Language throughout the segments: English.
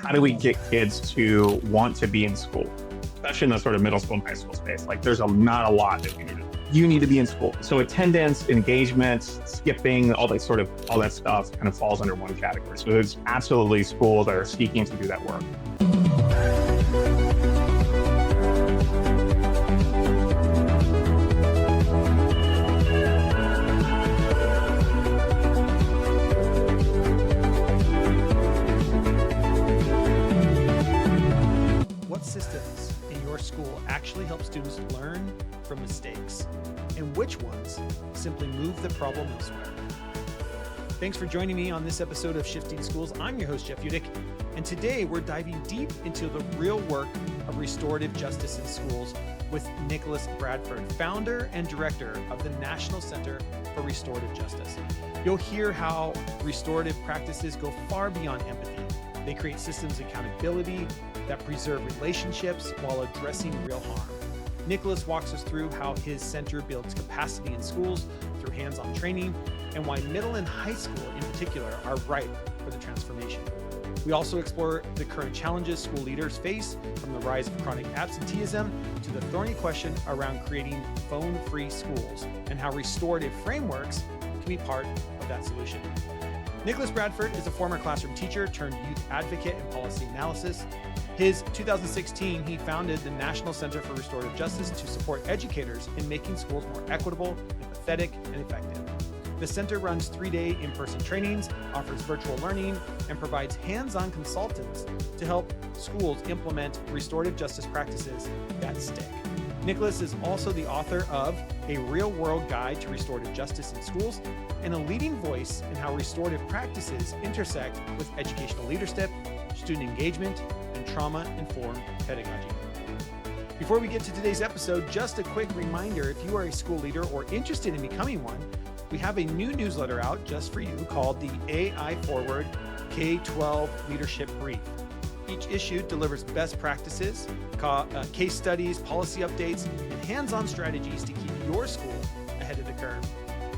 How do we get kids to want to be in school, especially in the sort of middle school and high school space? Like there's not a lot that we need to do. You need to be in school. So attendance, engagement, skipping, all that stuff kind of falls under one category. So there's absolutely schools that are seeking to do that work. What systems in your school actually help students learn from mistakes, and which ones simply move the problem elsewhere? Thanks for joining me on this episode of Shifting Schools. I'm your host, Jeff Utecht, and today we're diving deep into the real work of restorative justice in schools with Nicholas Bradford, founder and director of the National Center for Restorative Justice. You'll hear how restorative practices go far beyond empathy. They create systems of accountability that preserve relationships while addressing real harm. Nicholas walks us through how his center builds capacity in schools through hands-on training, and why middle and high school in particular are ripe for the transformation. We also explore the current challenges school leaders face, from the rise of chronic absenteeism to the thorny question around creating phone-free schools, and how restorative frameworks can be part of that solution. Nicholas Bradford is a former classroom teacher turned youth advocate and policy analysis. His 2016, he founded the National Center for Restorative Justice to support educators in making schools more equitable, empathetic, and effective. The center runs 3-day in-person trainings, offers virtual learning, and provides hands-on consultants to help schools implement restorative justice practices that stick. Nicholas is also the author of A Real-World Guide to Restorative Justice in Schools, and a leading voice in how restorative practices intersect with educational leadership, student engagement, and trauma-informed pedagogy. Before we get to today's episode, just a quick reminder, if you are a school leader or interested in becoming one, we have a new newsletter out just for you called the AI Forward K-12 Leadership Brief. Each issue delivers best practices, case studies, policy updates, and hands-on strategies to keep your school ahead of the curve.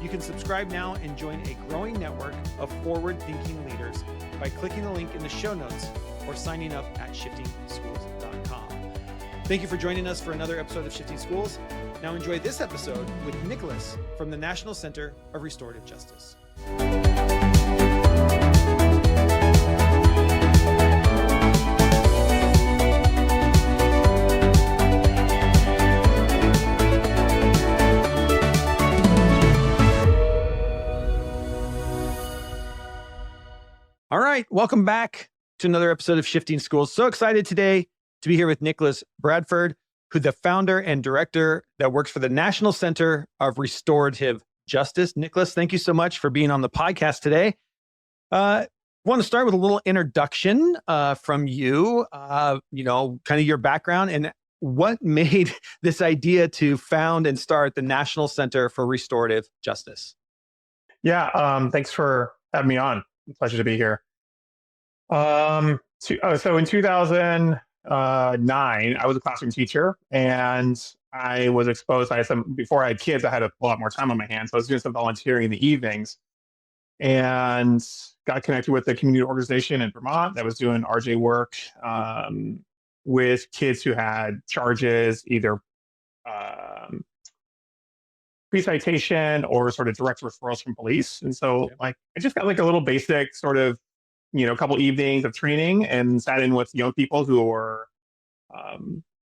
You can subscribe now and join a growing network of forward-thinking leaders by clicking the link in the show notes or signing up at shiftingschools.com. Thank you for joining us for another episode of Shifting Schools. Now enjoy this episode with Nicholas from the National Center of Restorative Justice. All right, welcome back to another episode of Shifting Schools. So excited today to be here with Nicholas Bradford, who's the founder and director that works for the National Center of Restorative Justice. Nicholas, thank you so much for being on the podcast today. I want to start with a little introduction from you, kind of your background and what made this idea to found and start the National Center for Restorative Justice. Yeah, thanks for having me on. Pleasure to be here. So in 2009, I was a classroom teacher, and I was exposed. Before I had kids, I had a lot more time on my hands. So I was doing some volunteering in the evenings, and got connected with a community organization in Vermont that was doing RJ work with kids who had charges, either pre-citation or sort of direct referrals from police. And so I just got like a little basic sort of, a couple evenings of training and sat in with young people who were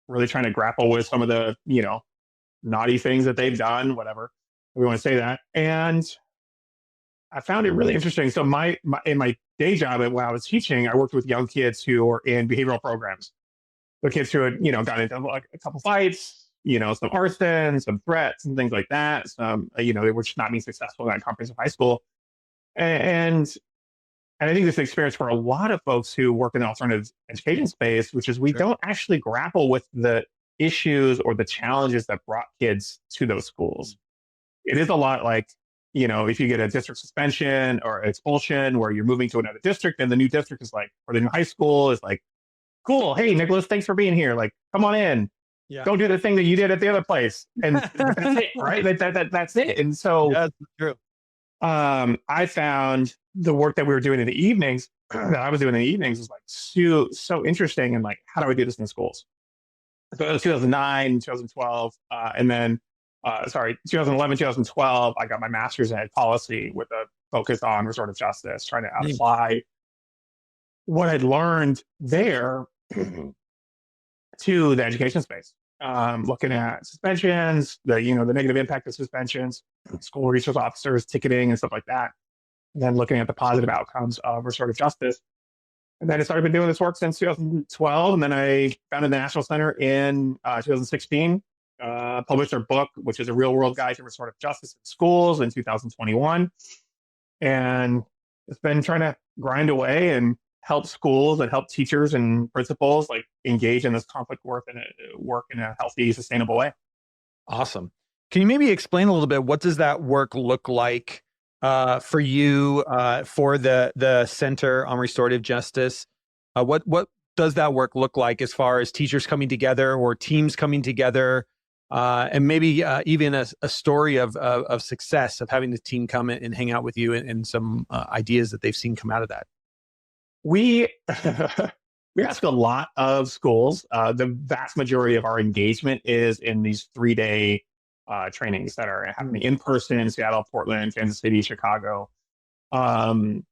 really trying to grapple with some of the, naughty things that they've done, whatever we want to say that. And I found it really interesting. So in my day job when I was teaching, I worked with young kids who were in behavioral programs. The kids who had, got into like a couple fights, some arson, some threats and things like that. Some, they were just not being successful in that comprehensive high school. And I think this experience for a lot of folks who work in the alternative education space, which is we don't actually grapple with the issues or the challenges that brought kids to those schools. It is a lot like, if you get a district suspension or expulsion where you're moving to another district, and the new district is like, or the new high school is like, cool, hey, Nicholas, thanks for being here. Like, come on in. Yeah. Don't do the thing that you did at the other place. And that's it, right? That's it. And so that's true. I found the work that we were doing in the evenings that I was doing in the evenings was like so interesting. And like, how do I do this in schools? So it was 2009, 2012, and then, 2011, 2012, I got my master's in ed policy with a focus on restorative justice, trying to apply what I'd learned there to the education space. Looking at suspensions, the negative impact of suspensions, school resource officers, ticketing, and stuff like that. And then looking at the positive outcomes of restorative justice. And then I started doing this work since 2012. And then I founded the National Center in 2016, published our book, which is a real world guide to restorative justice in schools in 2021. And it's been trying to grind away and help schools and help teachers and principals like engage in this conflict work in a healthy, sustainable way. Awesome. Can you maybe explain a little bit, what does that work look like for you, for the Center on Restorative Justice? What does that work look like as far as teachers coming together or teams coming together, and maybe even a story of success of having the team come in and hang out with you, and some ideas that they've seen come out of that? We we ask a lot of schools. The vast majority of our engagement is in these 3-day trainings that are happening in person in Seattle, Portland, Kansas City, Chicago. And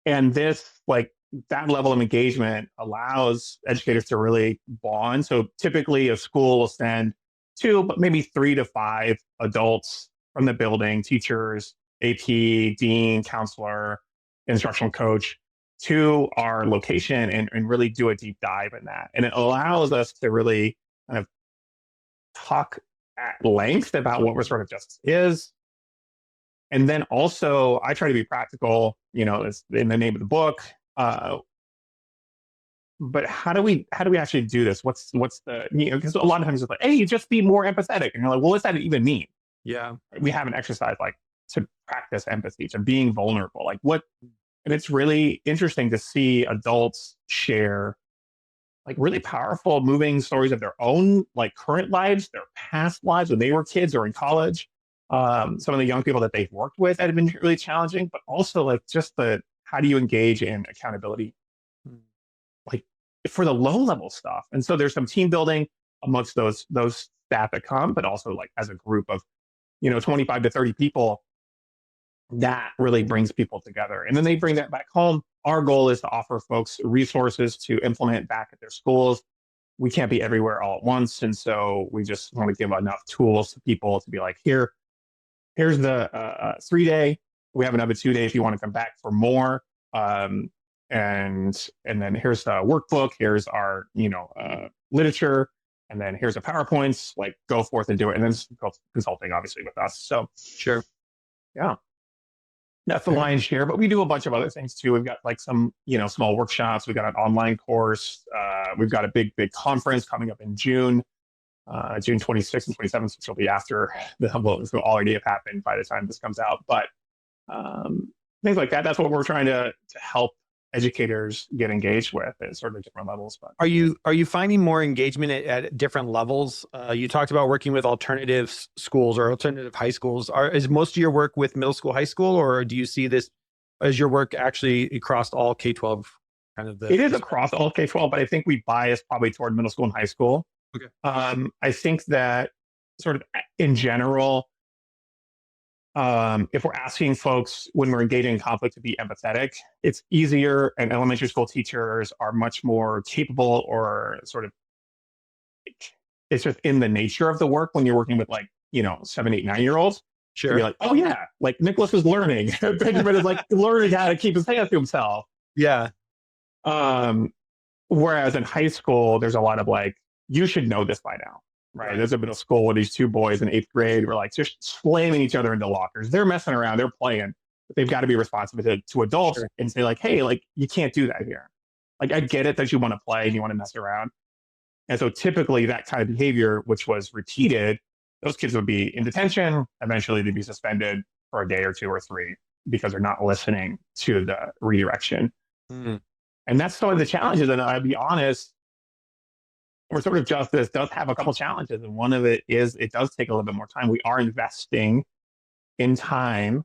this, like, that level of engagement allows educators to really bond. So typically a school will send 2, but maybe 3 to 5 adults from the building, teachers, AP, dean, counselor, instructional coach, to our location and really do a deep dive in that. And it allows us to really kind of talk at length about what restorative justice is. And then also, I try to be practical, it's in the name of the book. But how do we actually do this? What's the, because a lot of times it's like, hey, you just be more empathetic. And you're like, well, what's that even mean? Yeah. We have an exercise like to practice empathy, to being vulnerable. Like what? And it's really interesting to see adults share like really powerful, moving stories of their own, like current lives, their past lives when they were kids or in college. Some of the young people that they've worked with that have been really challenging, but also like just how do you engage in accountability, like for the low level stuff. And so there's some team building amongst those staff that come, but also like as a group of 25 to 30 people, that really brings people together. And then they bring that back home. Our goal is to offer folks resources to implement back at their schools. We can't be everywhere all at once. And so we just want to give enough tools to people to be like, here's the 3-day. We have another 2-day if you want to come back for more. And then here's the workbook. Here's our, literature. And then here's the PowerPoints, like go forth and do it. And then consulting obviously with us. So sure. Yeah. That's the lion's share, but we do a bunch of other things too. We've got like some, small workshops. We've got an online course. We've got a big conference coming up in June, June 26th and 27th, which will be after this will already have happened by the time this comes out. But things like that. That's what we're trying to help educators get engaged with at sort of different levels. But are you finding more engagement at different levels? You talked about working with alternative schools or alternative high schools. Is most of your work with middle school, high school, or do you see this as your work actually across all K-12 kind of? It is across all K-12, but I think we bias probably toward middle school and high school. Okay. I think that sort of in general, if we're asking folks when we're engaging in conflict to be empathetic, it's easier, and elementary school teachers are much more capable, or sort of, it's just in the nature of the work when you're working with 7, 8, 9-year-olds. Sure. To be like, oh yeah, like Nicholas is learning. Benjamin is like learning how to keep his hands to himself. Yeah. Whereas in high school, there's a lot of like, you should know this by now. Right. There's a middle school where these 2 boys in 8th grade were like just slamming each other into lockers. They're messing around, they're playing, but they've got to be responsive to adults. Sure. And say like, hey, like you can't do that here. Like I get it that you want to play and you want to mess around. And so typically that kind of behavior, which was repeated, those kids would be in detention. Eventually they'd be suspended for a day or 2 or 3 because they're not listening to the redirection. And that's some of the challenges. And I'll be honest, restorative justice does have a couple challenges, and one of it is it does take a little bit more time. We are investing in time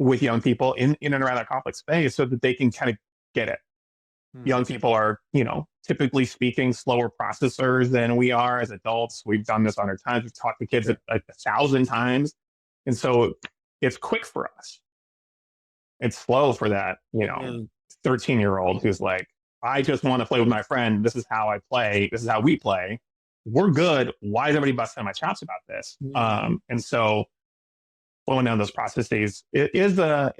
with young people in and around that complex space so that they can kind of get it. Young people are, typically speaking, slower processors than we are as adults. We've done this 100 times. We've taught the kids 1,000 times. And so it's quick for us. It's slow for that, 13-year-old who's like, I just want to play with my friend. This is how I play. This is how we play. We're good. Why is everybody busting my chops about this? And so slowing down those processes is a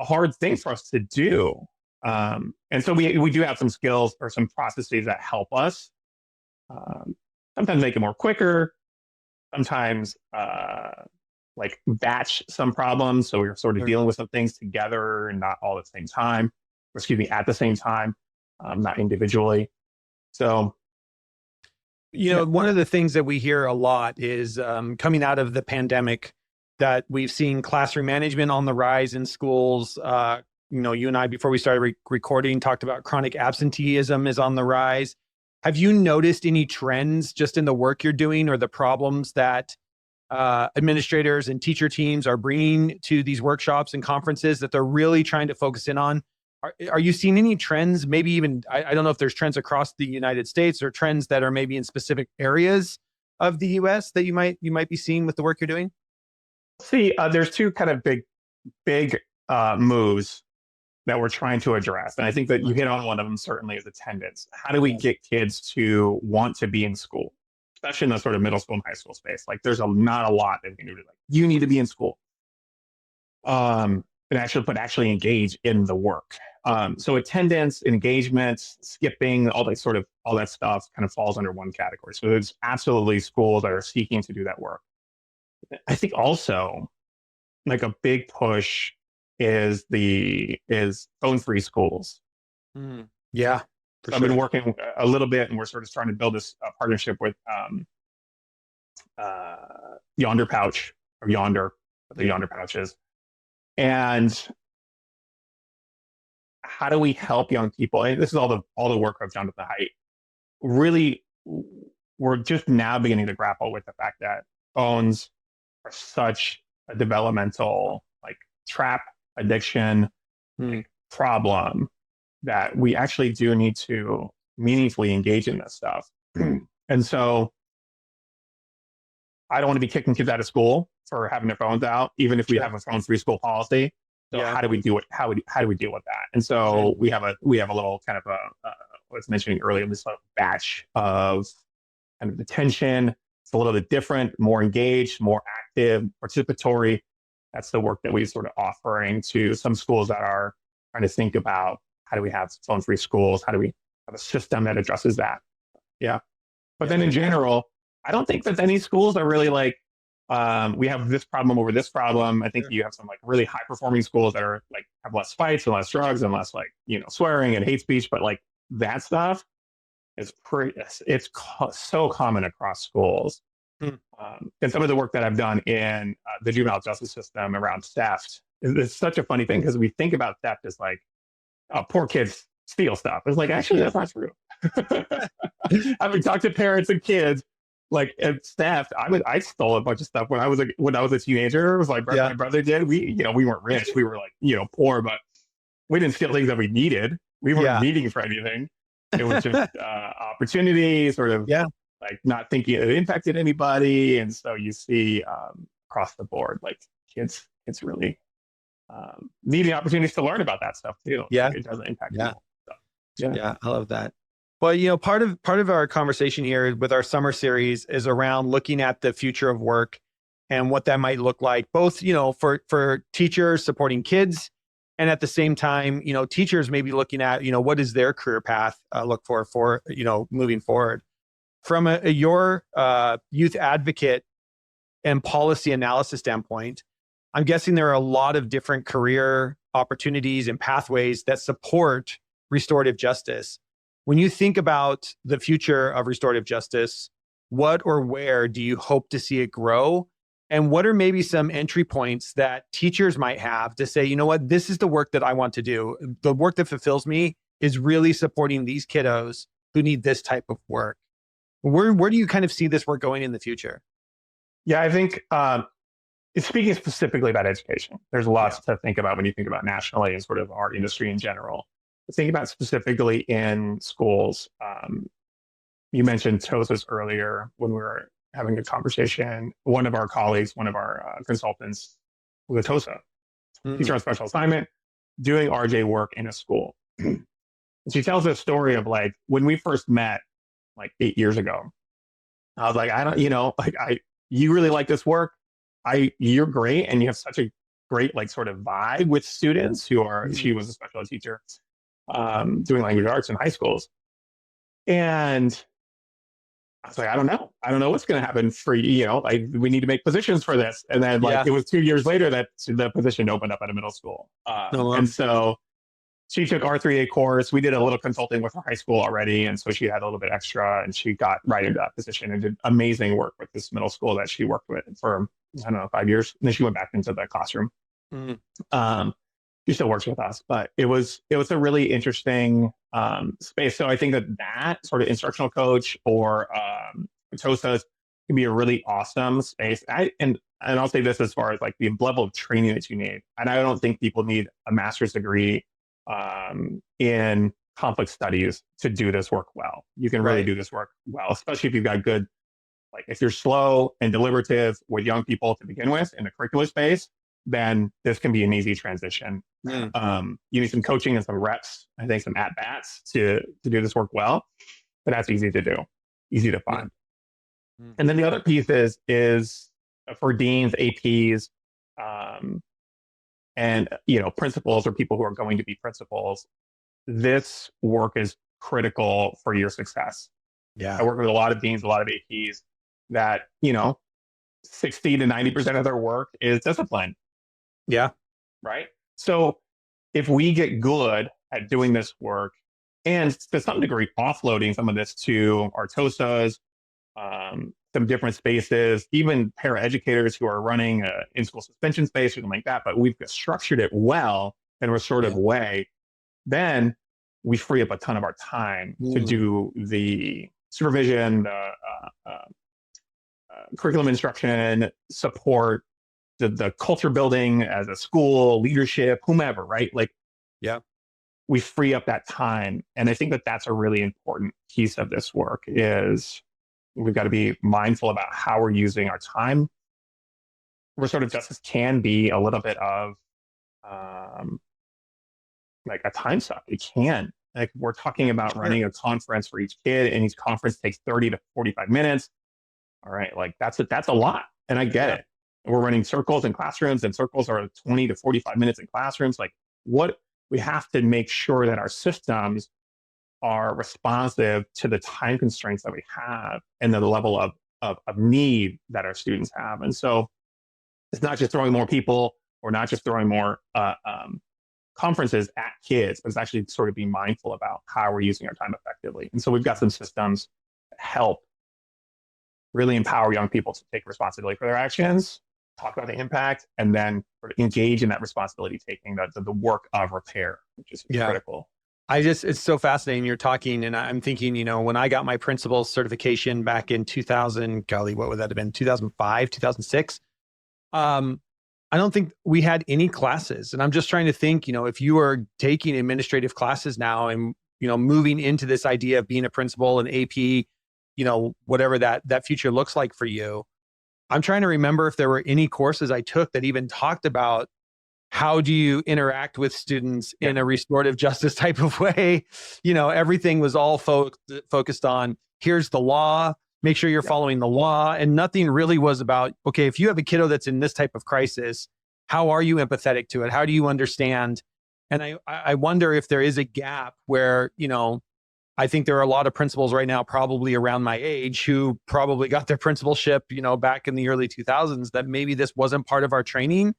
hard thing for us to do. And so we do have some skills or some processes that help us sometimes make it more quicker, sometimes like batch some problems. So we're sort of dealing with some things together and not all at the same time, at the same time, not individually. So, one of the things that we hear a lot is coming out of the pandemic that we've seen classroom management on the rise in schools. You and I, before we started recording, talked about chronic absenteeism is on the rise. Have you noticed any trends just in the work you're doing or the problems that administrators and teacher teams are bringing to these workshops and conferences that they're really trying to focus in on? Are you seeing any trends, maybe even, I don't know if there's trends across the United States or trends that are maybe in specific areas of the US that you might be seeing with the work you're doing? See, there's two kind of big moves that we're trying to address. And I think that you hit on one of them, certainly, is attendance. How do we get kids to want to be in school, especially in the sort of middle school and high school space? Like, there's not a lot that we can do to, like, you need to be in school. And actually engage in the work. So attendance, engagement, skipping, all that stuff kind of falls under one category. So there's absolutely schools that are seeking to do that work. I think also, like, a big push is phone-free schools. Yeah. So I've been working a little bit, and we're sort of starting to build this partnership with Yonder Pouch, or Yonder, the Yonder Pouches. And how do we help young people? And this is all the work I've done with the Height. Really, we're just now beginning to grapple with the fact that phones are such a developmental, like, trap, addiction, problem, that we actually do need to meaningfully engage in this stuff. And so I don't want to be kicking kids out of school for having their phones out, even if we have a phone-free school policy. So how do we do it? How do we deal with that? And so we have a little kind of what I was mentioning earlier, this sort of batch of kind of attention. It's a little bit different, more engaged, more active, participatory. That's the work that we're sort of offering to some schools that are trying to think about, how do we have phone-free schools? How do we have a system that addresses that? Yeah. But then in general, I don't think that any schools are really like, we have this problem over this problem. I think you have some, like, really high performing schools that are, like, have less fights and less drugs and less, like, swearing and hate speech. But, like, that stuff is so common across schools. And some of the work that I've done in the juvenile justice system around theft is such a funny thing, because we think about theft as like, poor kids steal stuff. It's like, actually, that's not true. Having talked to parents and kids, like, at theft, I stole a bunch of stuff when I was a teenager. It was like my brother did. We weren't rich. We were, like, poor, but we didn't steal things that we needed. We weren't needing for anything. It was just opportunity, sort of, like, not thinking it impacted anybody. And so you see across the board, like, kids really needing opportunities to learn about that stuff too. Yeah, it doesn't impact people. So, yeah, I love that. Well, part of our conversation here with our summer series is around looking at the future of work and what that might look like, both, for teachers supporting kids, and at the same time, teachers may be looking at, what is their career path look for moving forward. From your youth advocate and policy analysis standpoint, I'm guessing there are a lot of different career opportunities and pathways that support restorative justice. When you think about the future of restorative justice, what or where do you hope to see it grow? And what are maybe some entry points that teachers might have to say, this is the work that I want to do. The work that fulfills me is really supporting these kiddos who need this type of work. Where do you kind of see this work going in the future? Yeah, I think speaking specifically about education, there's lots to think about when you think about nationally and sort of our industry in general. But think about specifically in schools. You mentioned TOSAs earlier when we were having a conversation. One of our colleagues, one of our consultants, was a TOSA, teacher on special assignment, doing RJ work in a school. And she tells a story of like when we first met, like 8 years ago. I was like, I don't, you really like this work. You're great, and you have such a great like sort of vibe with students who are. She was a special ed teacher, doing language arts in high schools, and I was like, I don't know what's going to happen for you. We need to make positions for this, and then it was 2 years later that the position opened up at a middle school, and so she took our 3A course. We did a little consulting with her high school already, and so she had a little bit extra, and she got right into that position and did amazing work with this middle school that she worked with for, I don't know, 5 years. And then she went back into the classroom. She still works with us, but it was a really interesting space. So I think that sort of instructional coach or TOSAs can be a really awesome space. And I'll say this as far as like the level of training that you need. And I don't think people need a master's degree in conflict studies to do this work well. You can really do this work well, especially if you've got good, like if you're slow and deliberative with young people to begin with in the curricular space, then this can be an easy transition. You need some coaching and some reps, I think some at-bats to do this work well, but that's easy to do, easy to find. And then the other piece is for deans, APs, and principals or people who are going to be principals, this work is critical for your success. I work with a lot of deans, a lot of APs that 60 to 90% of their work is discipline. Right. So if we get good at doing this work and to some degree offloading some of this to our TOSAs, some different spaces, even paraeducators who are running an in-school suspension space or something like that, but we've structured it well in a restorative way, then we free up a ton of our time to do the supervision, curriculum instruction, support, the culture building as a school, leadership, whomever, right? Like, we free up that time. And I think that that's a really important piece of this work is we've got to be mindful about how we're using our time. Restorative justice can be a little bit of like a time suck. It can. Like we're talking about running a conference for each kid, and each conference takes 30 to 45 minutes. All right, like that's a lot. And I get it. We're running circles in classrooms, and circles are 20 to 45 minutes in classrooms. Like what we have to make sure that our systems are responsive to the time constraints that we have and the level of need that our students have. And so it's not just throwing more people or not just throwing more conferences at kids, but it's actually sort of being mindful about how we're using our time effectively. And so we've got some systems that help really empower young people to take responsibility for their actions, talk about the impact, and then sort of engage in that responsibility taking, the work of repair, which is critical. It's so fascinating. You're talking, and I'm thinking, when I got my principal's certification back in 2000, golly, what would that have been? 2005, 2006. I don't think we had any classes. And I'm just trying to think, if you are taking administrative classes now and, moving into this idea of being a principal and AP, whatever that future looks like for you. I'm trying to remember if there were any courses I took that even talked about how do you interact with students in a restorative justice type of way. Everything was all focused on here's the law, make sure you're following the law. And nothing really was about, okay, if you have a kiddo that's in this type of crisis, how are you empathetic to it? How do you understand? And I wonder if there is a gap where, I think there are a lot of principals right now, probably around my age, who probably got their principalship, back in the early 2000s, that maybe this wasn't part of our training,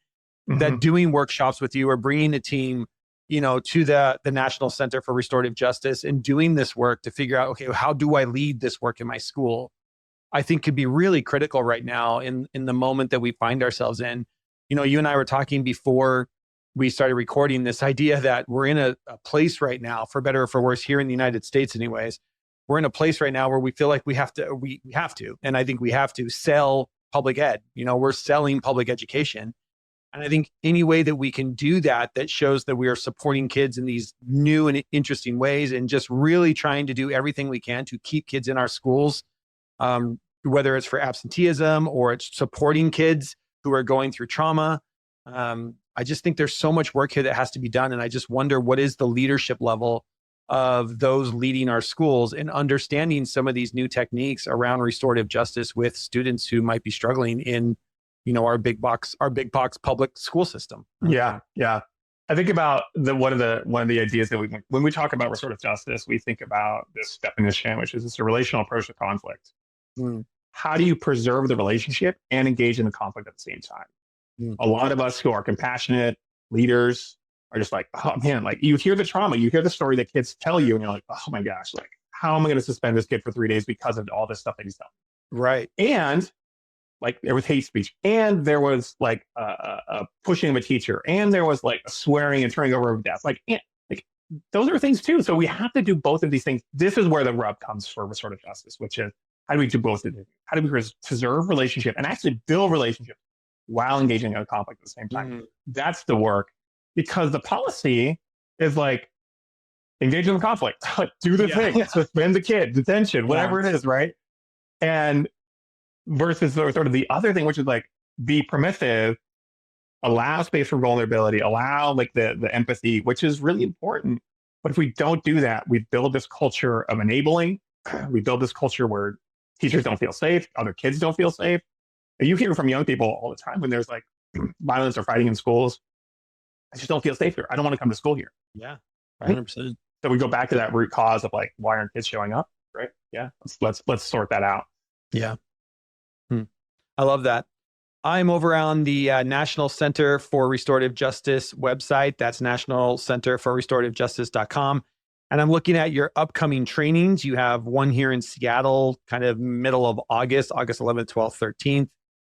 that doing workshops with you or bringing a team, to the National Center for Restorative Justice and doing this work to figure out, okay, how do I lead this work in my school? I think could be really critical right now in the moment that we find ourselves in. You and I were talking before we started recording, this idea that we're in a place right now, for better or for worse, here in the United States anyways, we're in a place right now where we feel like we have to, and I think we have to sell public ed. We're selling public education. And I think any way that we can do that shows that we are supporting kids in these new and interesting ways, and just really trying to do everything we can to keep kids in our schools, whether it's for absenteeism or it's supporting kids who are going through trauma. I just think there's so much work here that has to be done. And I just wonder, what is the leadership level of those leading our schools and understanding some of these new techniques around restorative justice with students who might be struggling in our big box public school system. Yeah. I think about one of the ideas that when we talk about restorative justice, we think about this definition, which is it's a relational approach to conflict. How do you preserve the relationship and engage in the conflict at the same time? A lot of us who are compassionate leaders are just like, oh man, like you hear the trauma, you hear the story that kids tell you, and you're like, oh my gosh, like how am I going to suspend this kid for 3 days because of all this stuff that he's done? Right. And like there was hate speech, and there was like a pushing of a teacher, and there was like a swearing and turning over of death. Like those are things too. So we have to do both of these things. This is where the rub comes for restorative justice, which is how do we do both of these? How do we preserve relationship and actually build relationships while engaging in a conflict at the same time? That's the work, because the policy is like engage in the conflict, do the thing, suspend the kid, detention, whatever it is, right? And versus sort of the other thing, which is like be permissive, allow space for vulnerability, allow like the empathy, which is really important. But if we don't do that, we build this culture of enabling. We build this culture where teachers don't feel safe, other kids don't feel safe. And you hear from young people all the time when there's like violence or fighting in schools, I just don't feel safe here. I don't want to come to school here. Yeah, 100%. Right? So we go back to that root cause of like, why aren't kids showing up? Right? Yeah, let's sort that out. Yeah. I love that. I'm over on the National Center for Restorative Justice website. That's nationalcenterforrestorativejustice.com. And I'm looking at your upcoming trainings. You have one here in Seattle, kind of middle of August 11th, 12th, 13th.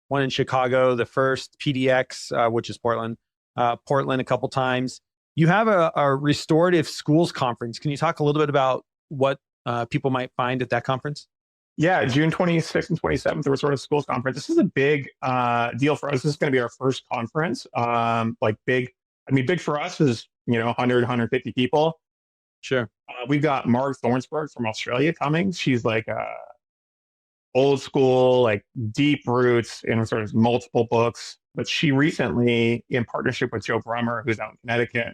One in Chicago, the first PDX, which is Portland a couple times. You have a restorative schools conference. Can you talk a little bit about what people might find at that conference? Yeah, June 26th and 27th, the Restorative Schools Conference. This is a big deal for us. This is going to be our first conference. Big for us is, 100, 150 people. Sure. We've got Marg Thornsberg from Australia coming. She's like old school, like deep roots in sort of multiple books. But she recently, in partnership with Joe Brummer, who's out in Connecticut,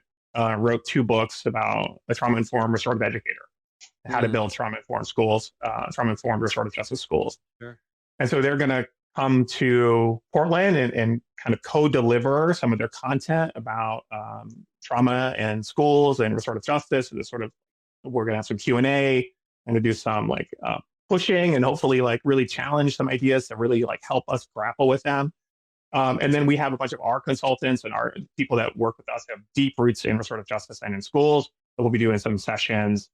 wrote 2 books about a trauma-informed restorative educator. How to build trauma-informed schools, trauma-informed restorative justice schools. Sure. And so they're going to come to Portland and kind of co-deliver some of their content about trauma and schools and restorative justice. And we're going to have some Q&A and to do some like pushing and hopefully like really challenge some ideas to really like help us grapple with them. And then we have a bunch of our consultants and our people that work with us have deep roots in restorative justice and in schools. So we'll be doing some sessions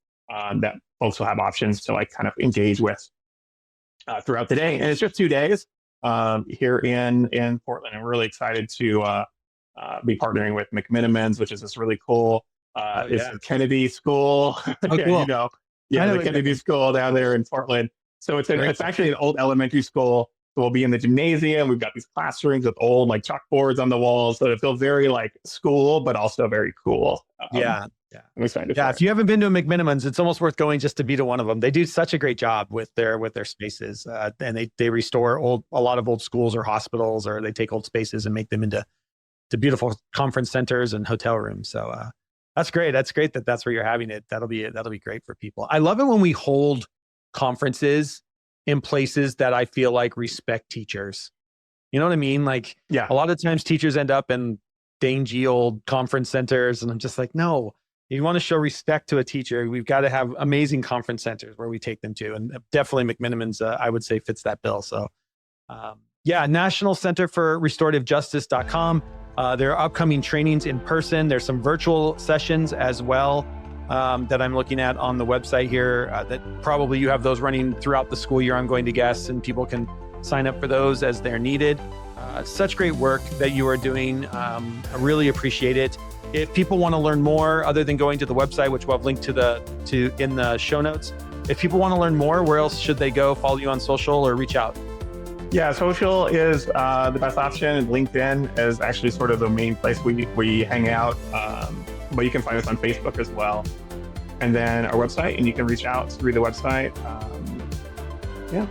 that folks will have options to like kind of engage with throughout the day. And it's just 2 days here in Portland. And we're really excited to be partnering with McMinimans, which is this really cool, it's a Kennedy school. Cool. The Kennedy school down there in Portland. So it's actually an old elementary school. So we'll be in the gymnasium. We've got these classrooms with old like chalkboards on the walls. So it feels very like school, but also very cool. Yeah. I'm excited. Yeah. If you haven't been to a McMinimans, it's almost worth going just to be to one of them. They do such a great job with their spaces. And they restore a lot of old schools or hospitals, or they take old spaces and make them into beautiful conference centers and hotel rooms. So that's great. That's great that's where you're having it. That'll be great for people. I love it when we hold conferences in places that I feel like respect teachers. You know what I mean? Like, a lot of times teachers end up in dingy old conference centers, and I'm just like, no, if you want to show respect to a teacher, we've got to have amazing conference centers where we take them to. And definitely McMinimans, I would say, fits that bill. So National Center for Restorative Justice.com. There are upcoming trainings in person. There's some virtual sessions as well that I'm looking at on the website here that probably you have those running throughout the school year, I'm going to guess, and people can sign up for those as they're needed. Such great work that you are doing. I really appreciate it. If people want to learn more, other than going to the website, which we'll have linked to in the show notes, if people want to learn more, where else should they go? Follow you on social or reach out? Yeah, social is the best option. LinkedIn is actually sort of the main place we hang out, but you can find us on Facebook as well. And then our website, and you can reach out through the website. Yeah.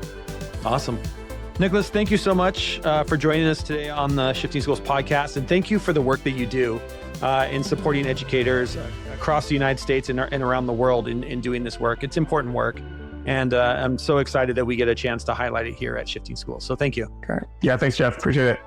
Awesome. Nicholas, thank you so much for joining us today on the Shifting Schools podcast. And thank you for the work that you do in supporting educators across the United States and around the world in doing this work. It's important work. And I'm so excited that we get a chance to highlight it here at Shifting Schools. So thank you. Okay. Yeah, thanks, Jeff. Appreciate it.